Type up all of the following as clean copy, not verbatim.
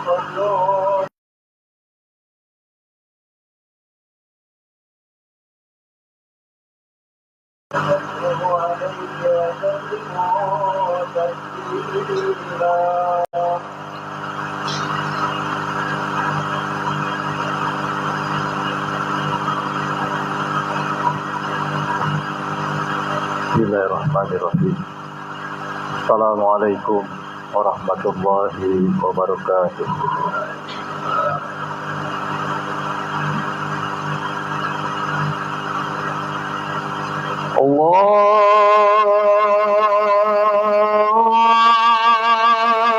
Bismillahirrahmanirrahim. Assalamualaikum warahmatullahi wabarakatuh.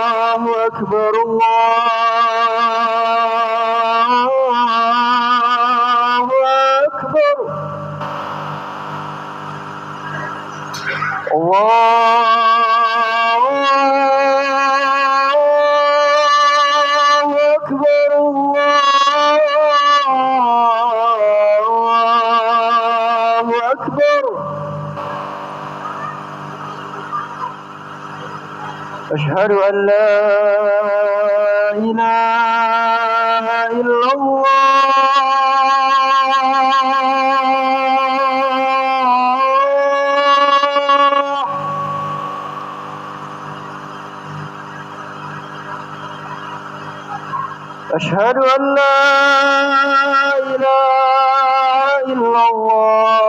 Allahu Akbar, Allahu Akbar. Allahu Akbar, Allahu Akbar. Asyhadu an la ilaha illallah. Asyhadu an la ilaha illallah.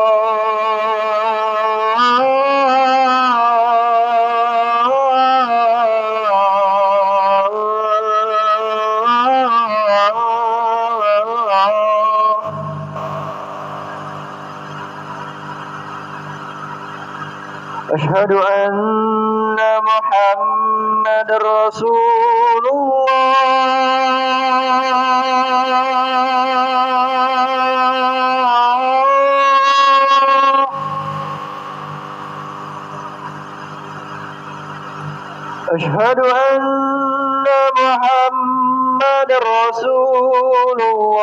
Asyhadu anna Muhammadar Rasulullah. Asyhadu anna Muhammadar Rasulullah.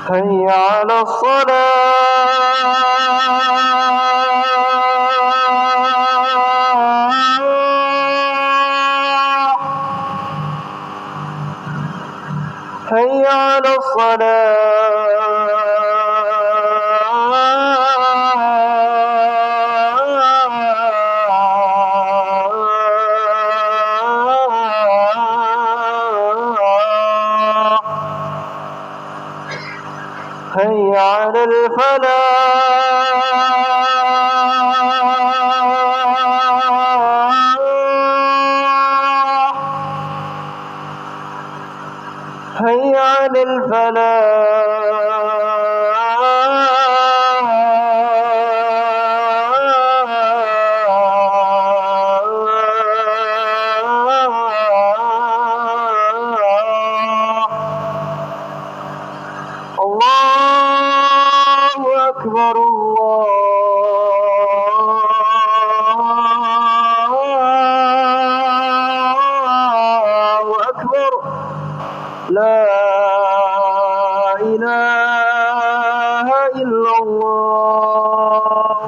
Hayya 'alas shalah. Hayya 'alas salah. Hayya 'alal falah. Hayya 'alal falah. Allahu Akbar, Allahu Akbar. La ilaha illallah.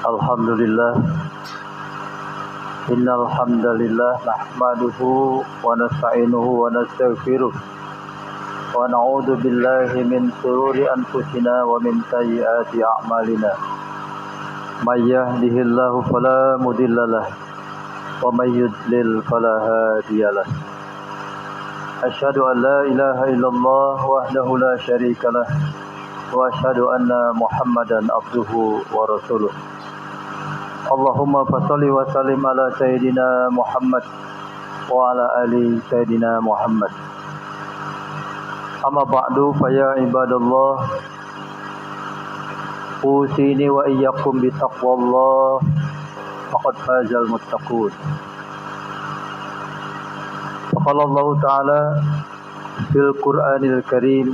Alhamdulillah. Innal hamdalillah nahmaduhu wa nasta'inuhu wa nastaghfiruh wa na'udzu billahi min shururi anfusina wa min sayyiati a'malina. May yahdihillahu fala mudhillalah wa may yudlil fala hadiyalah. Asyhadu an la ilaha illallah wahdahu la syarikalah wa asyhadu anna Muhammadan abduhu wa rasuluh. Allahumma fasholli wa sallim ala sayyidina Muhammad wa ala ali sayyidina Muhammad. Amma ba'du fa ya ibadallah, usini wa iyyakum bi taqwallah faqad fazal muttaqun. قال الله تعالى في القرآن الكريم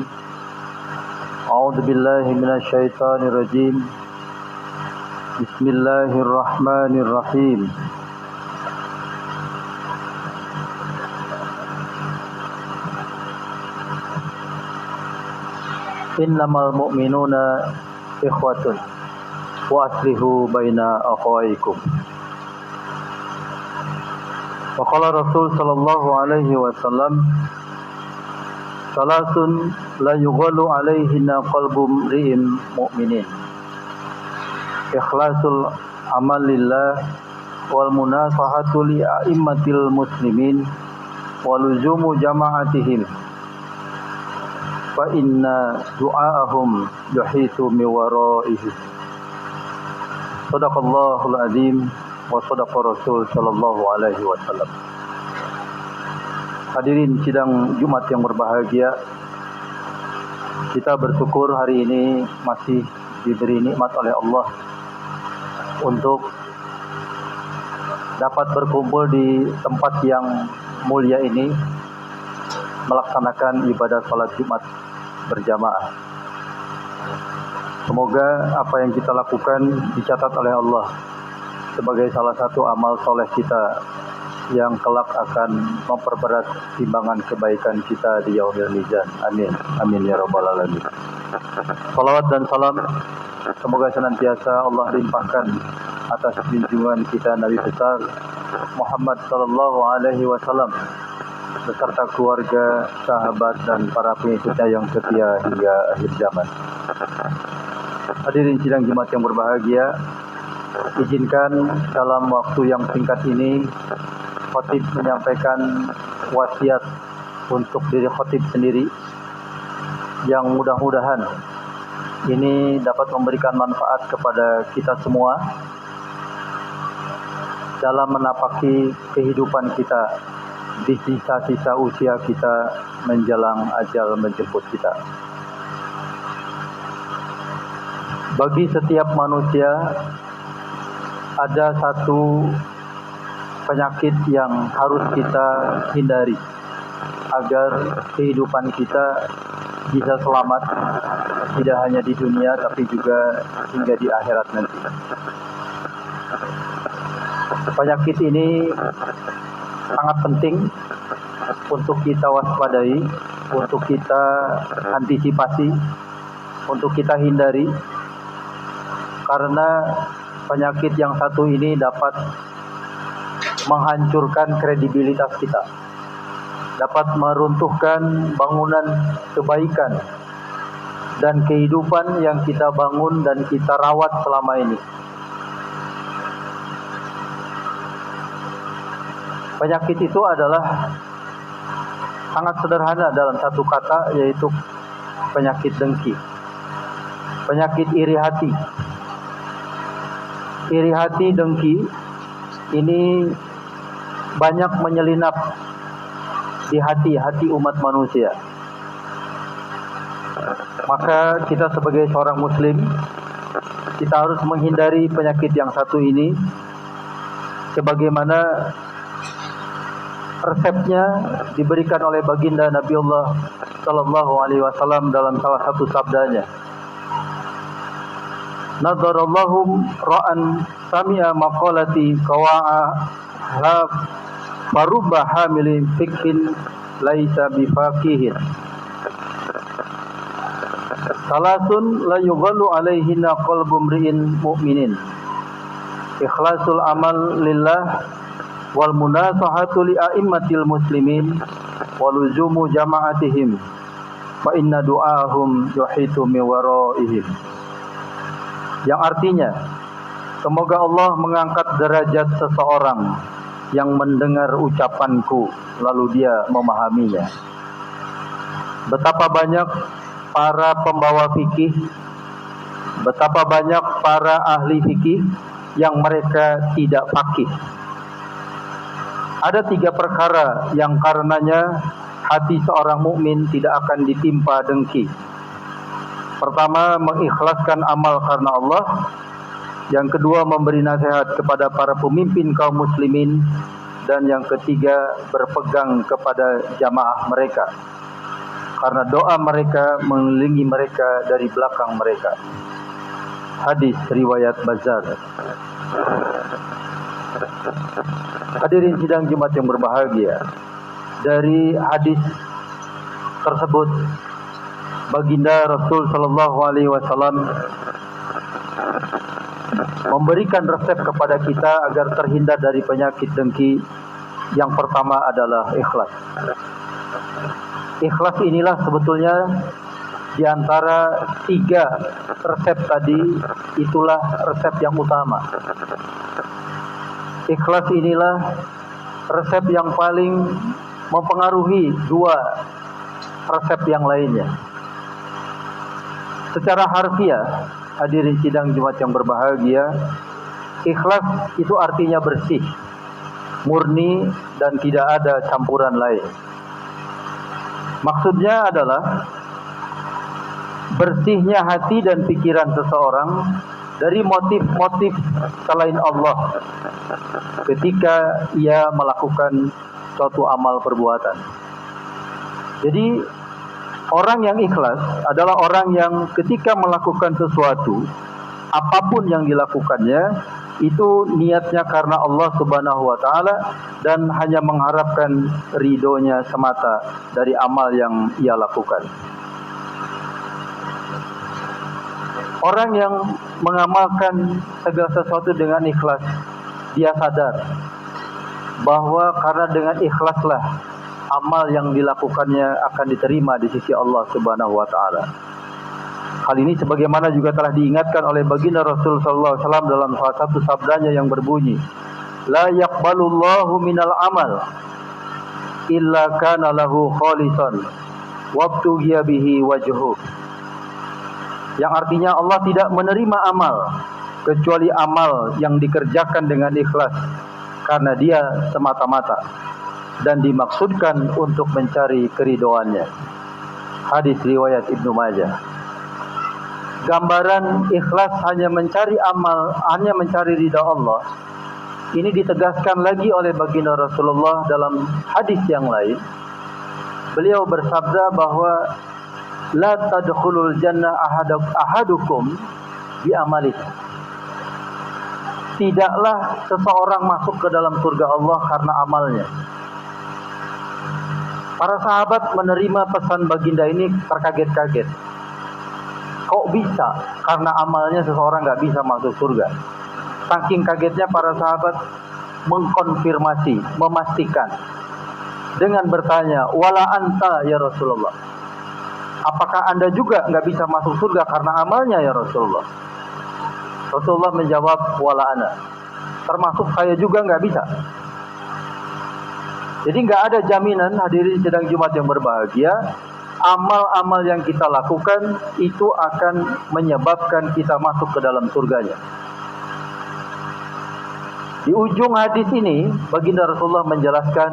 أعوذ بالله من الشيطان الرجيم بسم الله الرحمن الرحيم Innamal mu'minuna ikhwatun wa aslihu baina akhawaykum. Wa qala Rasul sallallahu alaihi wasallam salasun la yughalu alaihinna qalbu mri'in mu'minin. Ikhlasul amal lillah wal munasahatu li a'immatil muslimin wa luzumu jama'atihim. Fa inna du'aahum yuhitu min waraihi. Shadaqallahul azim wa shadaqa Rasul sallallahu alaihi wasallam. Hadirin sidang Jumat yang berbahagia, kita bersyukur hari ini masih diberi nikmat oleh Allah untuk dapat berkumpul di tempat yang mulia ini melaksanakan ibadah salat Jumat berjamaah. Semoga apa yang kita lakukan dicatat oleh Allah sebagai salah satu amal soleh kita yang kelak akan memperberat timbangan kebaikan kita di yaumil mizan. Amin. Amin ya rabbal alamin. Salawat dan salam semoga senantiasa Allah limpahkan atas junjungan kita Nabi besar Muhammad sallallahu alaihi wasallam beserta keluarga, sahabat dan para pengikutnya yang setia hingga akhir zaman. Hadirin sidang Jumat yang berbahagia, izinkan dalam waktu yang singkat ini khatib menyampaikan wasiat untuk diri khatib sendiri yang mudah-mudahan ini dapat memberikan manfaat kepada kita semua dalam menapaki kehidupan kita di sisa-sisa usia kita menjelang ajal menjemput kita. Bagi setiap manusia ada satu penyakit yang harus kita hindari agar kehidupan kita bisa selamat tidak hanya di dunia tapi juga hingga di akhirat nanti. Penyakit ini sangat penting untuk kita waspadai, untuk kita antisipasi, untuk kita hindari, karena penyakit yang satu ini dapat menghancurkan kredibilitas kita, dapat meruntuhkan bangunan kebaikan dan kehidupan yang kita bangun dan kita rawat selama ini. Penyakit itu adalah sangat sederhana dalam satu kata, yaitu penyakit dengki, penyakit iri hati. Iri hati, dengki ini banyak menyelinap di hati-hati umat manusia. Maka kita sebagai seorang muslim, kita harus menghindari penyakit yang satu ini sebagaimana resepnya diberikan oleh baginda Nabiullah sallallahu alaihi wasallam dalam salah satu sabdanya. Nadarallahum ra'an sami'a maqalati qawa'a farubba hamilin fikhin laisa bifaqihin. Salasun la yughallu alaihinna qalbu mri'in mu'minin. Ikhlasul amal lillah wal munasahatu li a'immatil muslimin wa luzumu jama'atihim fa inna du'ahum yuhitu min waraihim. Yang artinya, semoga Allah mengangkat derajat seseorang yang mendengar ucapanku lalu dia memahaminya. Betapa banyak para pembawa fikih, betapa banyak para ahli fikih yang mereka tidak faqih. Ada 3 perkara yang karenanya hati seorang mukmin tidak akan ditimpa dengki. Pertama, mengikhlaskan amal karena Allah. Yang kedua, memberi nasihat kepada para pemimpin kaum muslimin. dan yang ketiga berpegang kepada jamaah mereka, karena doa mereka mengelilingi mereka dari belakang mereka. Hadis riwayat Bazzar. Hadirin sidang Jumat yang berbahagia, dari hadis tersebut baginda Rasul sallallahu alaihi wasallam memberikan resep kepada kita agar terhindar dari penyakit dengki. Yang pertama adalah ikhlas. Ikhlas inilah sebetulnya di antara 3 resep tadi, itulah resep yang utama. Ikhlas inilah resep yang paling mempengaruhi 2 resep yang lainnya. Secara harfiah, hadirin sidang Jumat yang berbahagia, ikhlas itu artinya bersih, murni, dan tidak ada campuran lain. Maksudnya adalah bersihnya hati dan pikiran seseorang dari motif-motif selain Allah ketika ia melakukan suatu amal perbuatan. Jadi orang yang ikhlas adalah orang yang ketika melakukan sesuatu, apapun yang dilakukannya, itu niatnya karena Allah Subhanahu wa Ta'ala dan hanya mengharapkan ridhonya semata dari amal yang ia lakukan. Orang yang mengamalkan segala sesuatu dengan ikhlas, dia sadar bahwa karena dengan ikhlaslah amal yang dilakukannya akan diterima di sisi Allah Subhanahu wa Ta'ala. Hal ini sebagaimana juga telah diingatkan oleh baginda Rasul sallallahu alaihi wasallam dalam salah satu sabdanya yang berbunyi, la yaqbalullahu minal amal illa kana lahu khalisan wabtughiya bihi wajhu. Yang artinya Allah tidak menerima amal kecuali amal yang dikerjakan dengan ikhlas karena dia semata-mata dan dimaksudkan untuk mencari keridhoannya. Hadis riwayat Ibnu Majah. Gambaran ikhlas hanya mencari amal, hanya mencari ridha Allah, ini ditegaskan lagi oleh baginda Rasulullah dalam hadis yang lain. Beliau bersabda bahwa la tadkhulul jannah ahadukum bi amalih. Tidaklah seseorang masuk ke dalam surga Allah karena amalnya. Para sahabat menerima pesan baginda ini terkaget-kaget. Kok bisa? Karena amalnya seseorang nggak bisa masuk surga. Saking kagetnya para sahabat mengkonfirmasi, memastikan dengan bertanya, wala anta ya Rasulullah, apakah anda juga nggak bisa masuk surga karena amalnya ya Rasulullah? Rasulullah menjawab, wala ana, termasuk saya juga nggak bisa. Jadi nggak ada jaminan, hadirin sidang Jumat yang berbahagia, amal-amal yang kita lakukan itu akan menyebabkan kita masuk ke dalam surganya. Di ujung hadis ini, baginda Rasulullah menjelaskan,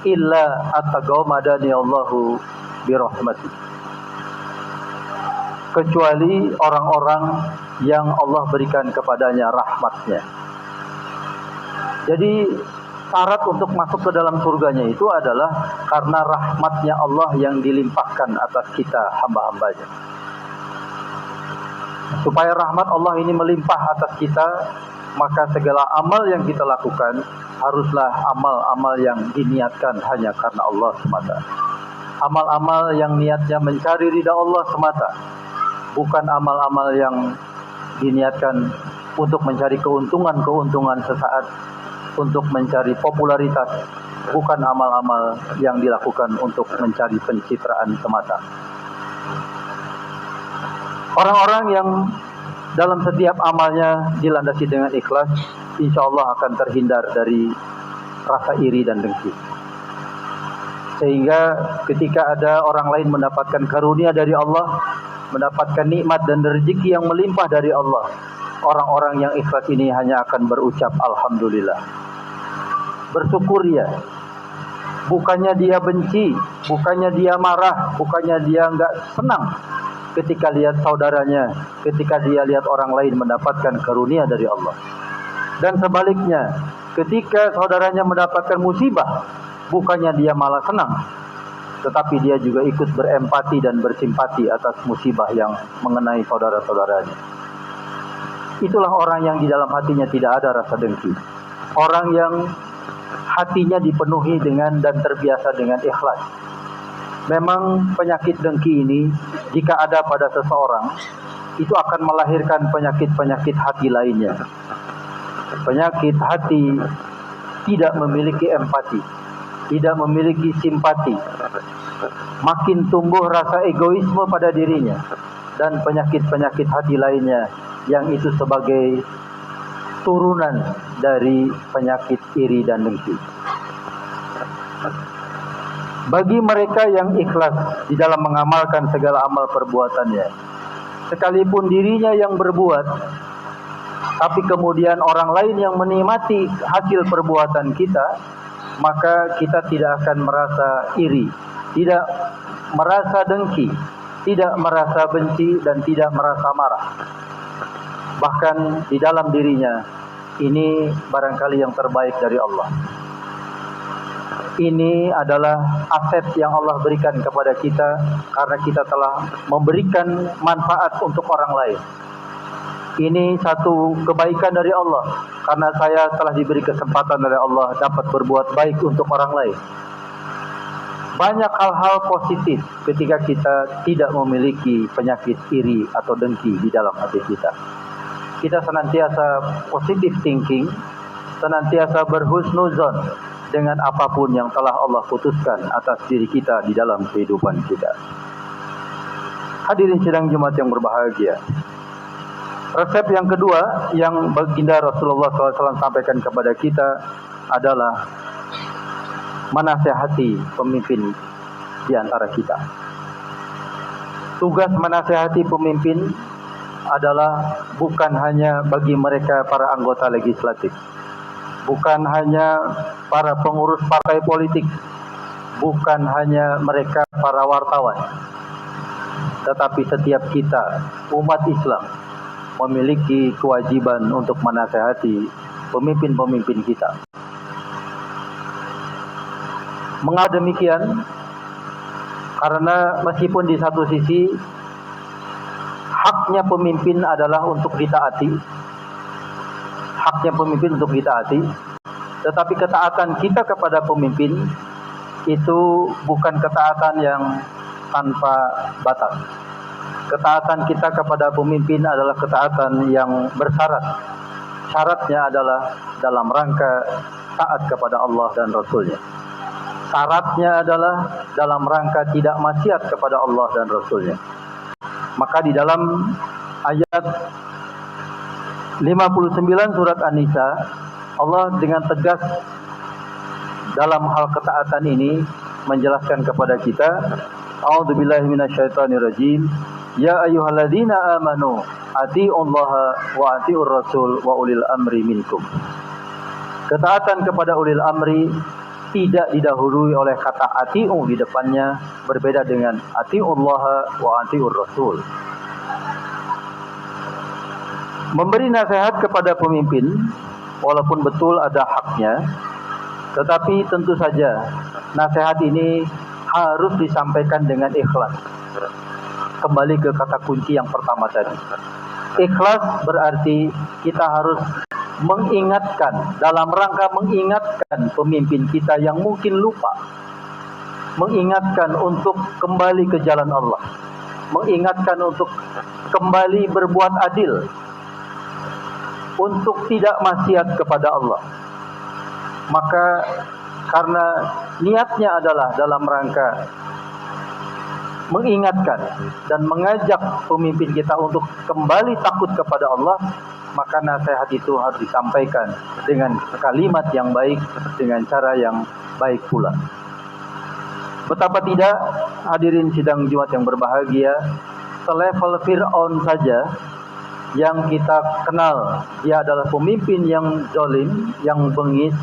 illa at-taqamadani Allahu birahmati, kecuali orang-orang yang Allah berikan kepadanya rahmatnya. Jadi syarat untuk masuk ke dalam surganya itu adalah karena rahmatnya Allah yang dilimpahkan atas kita hamba-hambanya. Supaya rahmat Allah ini melimpah atas kita, maka segala amal yang kita lakukan haruslah amal-amal yang diniatkan hanya karena Allah semata. Amal-amal yang niatnya mencari ridha Allah semata, bukan amal-amal yang diniatkan untuk mencari keuntungan sesaat, untuk mencari popularitas, bukan amal-amal yang dilakukan untuk mencari pencitraan semata. Orang-orang yang dalam setiap amalnya dilandasi dengan ikhlas, insya Allah akan terhindar dari rasa iri dan dengki. Sehingga ketika ada orang lain mendapatkan karunia dari Allah, mendapatkan nikmat dan rezeki yang melimpah dari Allah, orang-orang yang ikhlas ini hanya akan berucap alhamdulillah, bersyukur ya. Bukannya dia benci, bukannya dia marah, bukannya dia enggak senang ketika lihat saudaranya, ketika dia lihat orang lain mendapatkan karunia dari Allah. Dan sebaliknya, Ketika saudaranya mendapatkan musibah, bukannya dia malah senang, tetapi dia juga ikut berempati dan bersimpati atas musibah yang mengenai saudara-saudaranya. Itulah orang yang di dalam hatinya tidak ada rasa dengki. Orang yang hatinya dipenuhi dengan dan terbiasa dengan ikhlas. Memang penyakit dengki ini jika ada pada seseorang, itu akan melahirkan penyakit-penyakit hati lainnya. Penyakit hati tidak memiliki empati, tidak memiliki simpati. Makin tumbuh rasa egoisme pada dirinya dan penyakit-penyakit hati lainnya yang itu sebagai turunan dari penyakit iri dan dengki. Bagi mereka yang ikhlas di dalam mengamalkan segala amal perbuatannya, sekalipun dirinya yang berbuat, tapi kemudian orang lain yang menikmati hasil perbuatan kita, maka kita tidak akan merasa iri, tidak merasa dengki, tidak merasa benci, dan tidak merasa marah. Bahkan di dalam dirinya, ini barangkali yang terbaik dari Allah. Ini adalah aset yang Allah berikan kepada kita karena kita telah memberikan manfaat untuk orang lain. Ini satu kebaikan dari Allah karena saya telah diberi kesempatan oleh Allah dapat berbuat baik untuk orang lain. Banyak hal-hal positif ketika kita tidak memiliki penyakit iri atau dengki di dalam hati kita. Kita senantiasa positive thinking, senantiasa berhusnuzon dengan apapun yang telah Allah putuskan atas diri kita di dalam kehidupan kita. Hadirin sidang Jumat yang berbahagia. Resep yang kedua yang baginda Rasulullah SAW sampaikan kepada kita adalah menasehati pemimpin di antara kita. Tugas menasehati pemimpin adalah bukan hanya bagi mereka para anggota legislatif, bukan hanya para pengurus partai politik, bukan hanya mereka para wartawan, tetapi setiap kita, umat Islam, memiliki kewajiban untuk menasehati pemimpin-pemimpin kita. Mengapa demikian? Karena meskipun di satu sisi haknya pemimpin adalah untuk ditaati, tetapi ketaatan kita kepada pemimpin itu bukan ketaatan yang tanpa batas. Ketaatan kita kepada pemimpin adalah ketaatan yang bersyarat. Syaratnya adalah dalam rangka taat kepada Allah dan Rasul-Nya. Syaratnya adalah dalam rangka tidak maksiat kepada Allah dan Rasul-Nya. Maka di dalam ayat 59 surat An-Nisa, Allah dengan tegas dalam hal ketaatan ini menjelaskan kepada kita, A'udzubillahi minasyaitonirrajim. Ya ayyuhalladzina amanu atiiullaha wa atiiur rasul wa ulil amri minkum. Ketaatan kepada ulil amri tidak didahului oleh kata ati'u di depannya, berbeda dengan atiiullaha wa atiiur rasul. Memberi nasihat kepada pemimpin walaupun betul ada haknya, tetapi tentu saja nasihat ini harus disampaikan dengan ikhlas. Kembali ke kata kunci yang pertama tadi. Ikhlas berarti kita harus mengingatkan, dalam rangka mengingatkan pemimpin kita yang mungkin lupa, mengingatkan untuk kembali ke jalan Allah, mengingatkan untuk kembali berbuat adil, untuk tidak maksiat kepada Allah. Maka karena niatnya adalah dalam rangka mengingatkan dan mengajak pemimpin kita untuk kembali takut kepada Allah, maka nasihat itu harus disampaikan dengan kalimat yang baik, dengan cara yang baik pula. Betapa tidak, hadirin sidang Jumat yang berbahagia, selevel Fir'aun saja yang kita kenal, dia adalah pemimpin yang zalim, yang bengis,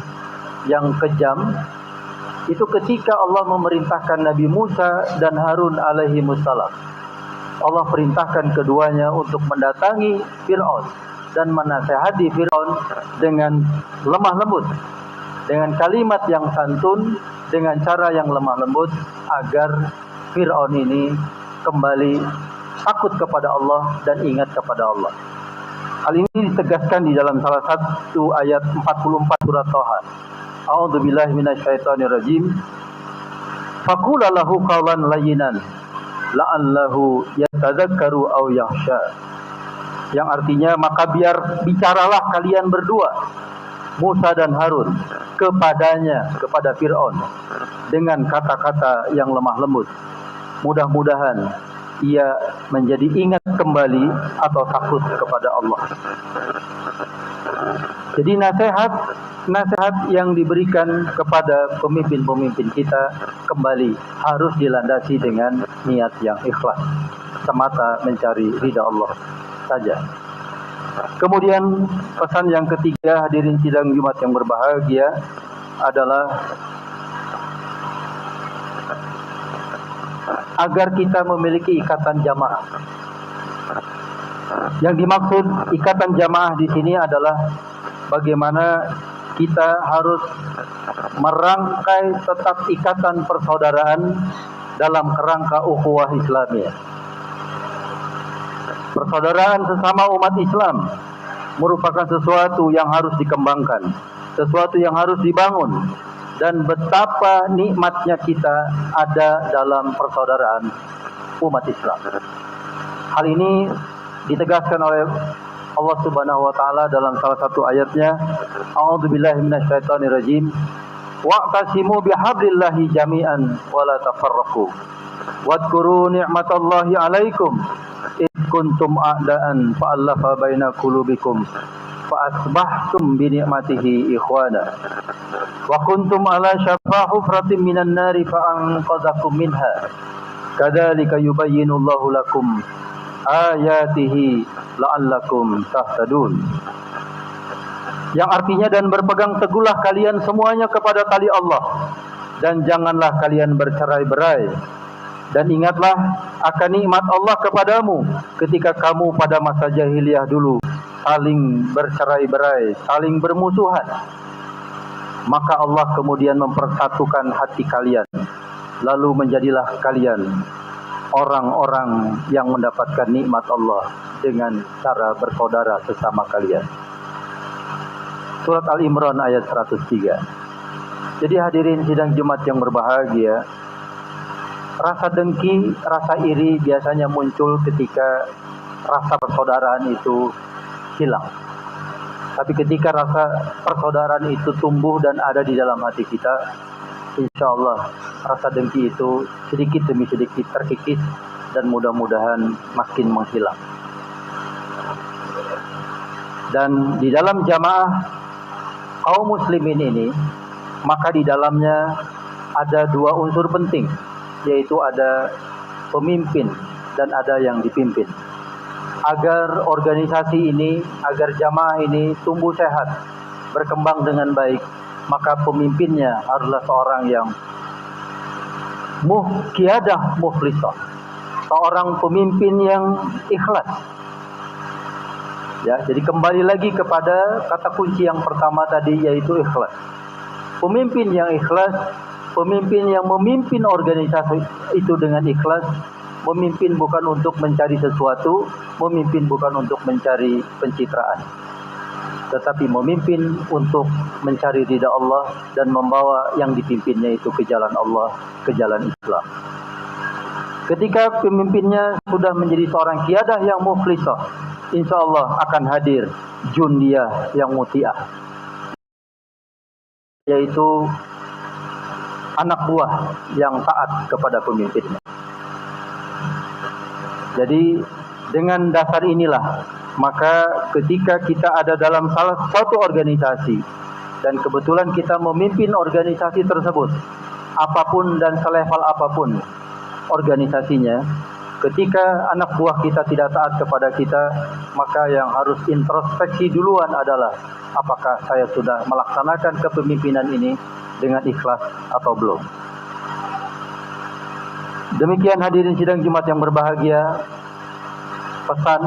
yang kejam. Itu ketika Allah memerintahkan Nabi Musa dan Harun alaihimussalam. Allah perintahkan keduanya untuk mendatangi Fir'aun dan menasehati Fir'aun dengan lemah lembut, dengan kalimat yang santun, dengan cara yang lemah lembut, agar Fir'aun ini kembali takut kepada Allah dan ingat kepada Allah. Hal ini ditegaskan di dalam salah satu ayat 44 surat Thaha. A'udzubillahi minasyaitonirrajim. Faqula lahu qawlan layyinan la'allahu yatadzakkaru aw yakhsha. Yang artinya, maka bicaralah kalian berdua, Musa dan Harun, kepada Fir'aun dengan kata-kata yang lemah lembut. Mudah-mudahan ia menjadi ingat kembali atau takut kepada Allah. Jadi nasihat yang diberikan kepada pemimpin-pemimpin kita kembali harus dilandasi dengan niat yang ikhlas, semata mencari ridha Allah saja. Kemudian pesan yang ketiga, hadirin sidang Jumat yang berbahagia, adalah agar kita memiliki ikatan jamaah. Yang dimaksud ikatan jamaah di sini adalah bagaimana kita harus merangkai tetap ikatan persaudaraan dalam kerangka ukhuwah Islamiyah. Persaudaraan sesama umat Islam merupakan sesuatu yang harus dikembangkan, sesuatu yang harus dibangun, dan betapa nikmatnya kita ada dalam persaudaraan umat Islam. Hal ini ditegaskan oleh Allah Subhanahu wa taala dalam salah satu ayatnya, A'udzubillahi minasyaitonirrajim. Wa'tasimu bihablillahi jami'an wa la tafarraqu. Wadhkuru ni'matallahi 'alaikum id kuntum a'daan fa'alafa baina qulubikum fa'asbahtum bi ni'matihi ikhwana wa kuntum ala syafa hufratin minan nari fa'anqadhakum minha kadzalika yubayyinullahu lakum ayatihi la'allakum tahtadun. Yang artinya, dan berpegang teguhlah kalian semuanya kepada tali Allah, dan janganlah kalian bercerai-berai, dan ingatlah akan nikmat Allah kepadamu ketika kamu pada masa jahiliyah dulu saling bercerai-berai, saling bermusuhan. Maka Allah kemudian mempersatukan hati kalian, lalu menjadilah kalian orang-orang yang mendapatkan nikmat Allah dengan cara bersaudara sesama kalian. Surat Al-Imran ayat 103. Jadi hadirin sidang Jumat yang berbahagia, rasa dengki, rasa iri biasanya muncul ketika rasa persaudaraan itu hilang. Tapi ketika rasa persaudaraan itu tumbuh dan ada di dalam hati kita, insya Allah rasa dengki itu sedikit demi sedikit terkikis dan mudah-mudahan makin menghilang. Dan di dalam jamaah kaum muslimin ini, maka di dalamnya ada dua unsur penting, yaitu ada pemimpin dan ada yang dipimpin. Agar organisasi ini, agar jamaah ini tumbuh sehat, berkembang dengan baik, maka pemimpinnya haruslah seorang yang qiyadah mukhlisah, seorang pemimpin yang ikhlas. Ya, jadi kembali lagi kepada kata kunci yang pertama tadi, yaitu ikhlas. Pemimpin yang ikhlas, pemimpin yang memimpin organisasi itu dengan ikhlas, memimpin bukan untuk mencari sesuatu, memimpin bukan untuk mencari pencitraan, tetapi memimpin untuk mencari ridha Allah dan membawa yang dipimpinnya itu ke jalan Allah, ke jalan Islam. Ketika pemimpinnya sudah menjadi seorang qiyadah yang mukhlisah, insya Allah akan hadir jundiyah yang muti'ah, yaitu anak buah yang taat kepada pemimpinnya. Jadi dengan dasar inilah, maka ketika kita ada dalam salah satu organisasi dan kebetulan kita memimpin organisasi tersebut, apapun dan selevel apapun organisasinya, ketika anak buah kita tidak taat kepada kita, maka yang harus introspeksi duluan adalah apakah saya sudah melaksanakan kepemimpinan ini dengan ikhlas atau belum. Demikian hadirin sidang Jumat yang berbahagia, pesan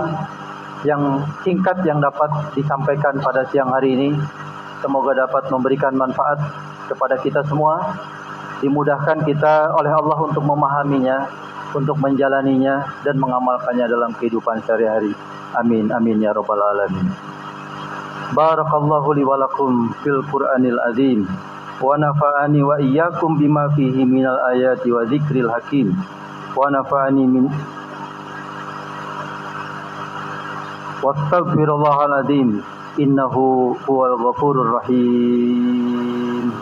yang singkat yang dapat disampaikan pada siang hari ini. Semoga dapat memberikan manfaat kepada kita semua. Dimudahkan kita oleh Allah untuk memahaminya, untuk menjalaninya dan mengamalkannya dalam kehidupan sehari-hari. Amin amin ya rabbal alamin. Barakallahu li wa lakum fil Qur'anil azim wa nafa'ani wa iyyakum bima fihi minal ayati wa dzikril hakim wa nafa'ani min wastaghfirullahal azim innahu huwal ghafurur rahim.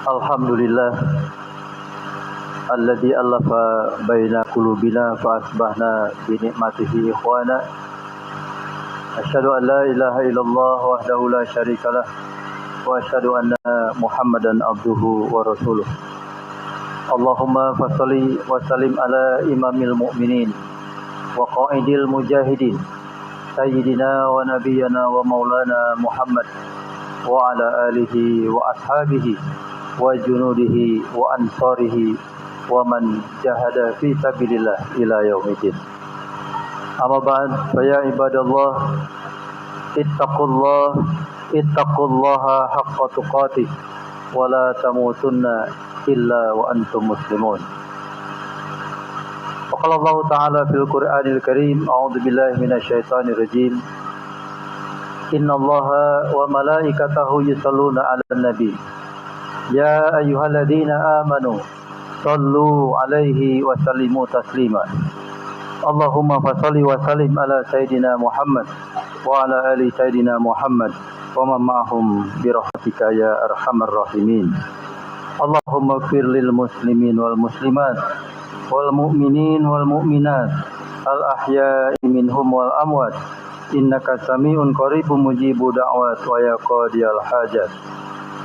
Alhamdulillah alladzi allafa baina qulubina fa asbahna bi ni'matihi ikhwana. Asyhadu an la ilaha illallah wahdahu la syarikalah wa asyhadu anna Muhammadan abduhu wa rasuluh. Allahumma fasholli wa sallim ala imamil mu'minin wa qaidil mujahidin sayyidina wa nabiyyana wa maulana Muhammad wa ala alihi wa ashabihi wa junudihi wa ansarihi wa man jahada fi sabilillah ila yaumidin. Amma ba'd, fa ya ibadallah ittaqullaha haqqa tuqatih wa la tamutunna illa wa antum muslimun. Wa qala Allah ta'ala fil Qur'anil Karim, a'udzu billahi minasy syaithanir rajim. Innallaha wa malaikatahu yusholluna 'alan nabi. Ya ayyuhalladzina amanu sallu alaihi wa sallimu taslima. Allahumma fasholli wa sallim ala sayyidina Muhammad wa ala ali sayyidina Muhammad wa man ma'ahum bi rahmatika ya arhamar rahimin. Allahumma ighfir lil muslimin wal muslimat wal mu'minin wal mu'minat al ahya'i minhum wal amwat innaka sami'un qaribun mujibu da'wat wa ya qadiyal hajat.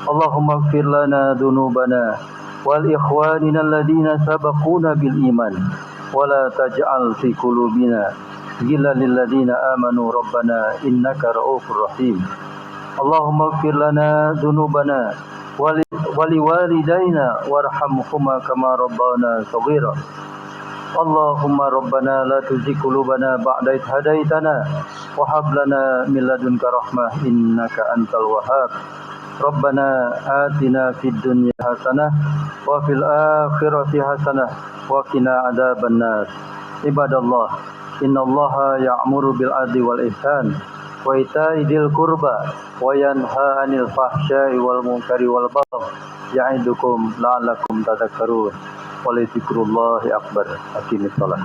Allahumma ighfir lana dhunubana wal ikhwanina alladhina sabaquna bil iman wa la taj'al fi qulubina ghillan lil ladzina amanu rabbana innaka ra'ufur rahim. Allahumma ighfir lana dhunubana wa liwalidayna warhamhuma kama rabbana shaghira. Allahumma rabbana la tuzigh qulubana ba'da idh hadaitana wa hab lana min ladunka rahmah innaka antal wahhab. Rabbana atina fid dunya hasanah wa fil akhirati hasanah wa qina adzabannar. Ibadallah, innallaha ya'muru bil adli wal ihsan wa ita'i dzil qurba wa yanha 'anil fahsya'i wal munkari wal baghi ya'idukum la'allakum tadhakkarun. Wa li dzikrullahi akbar. Aqimis shalah.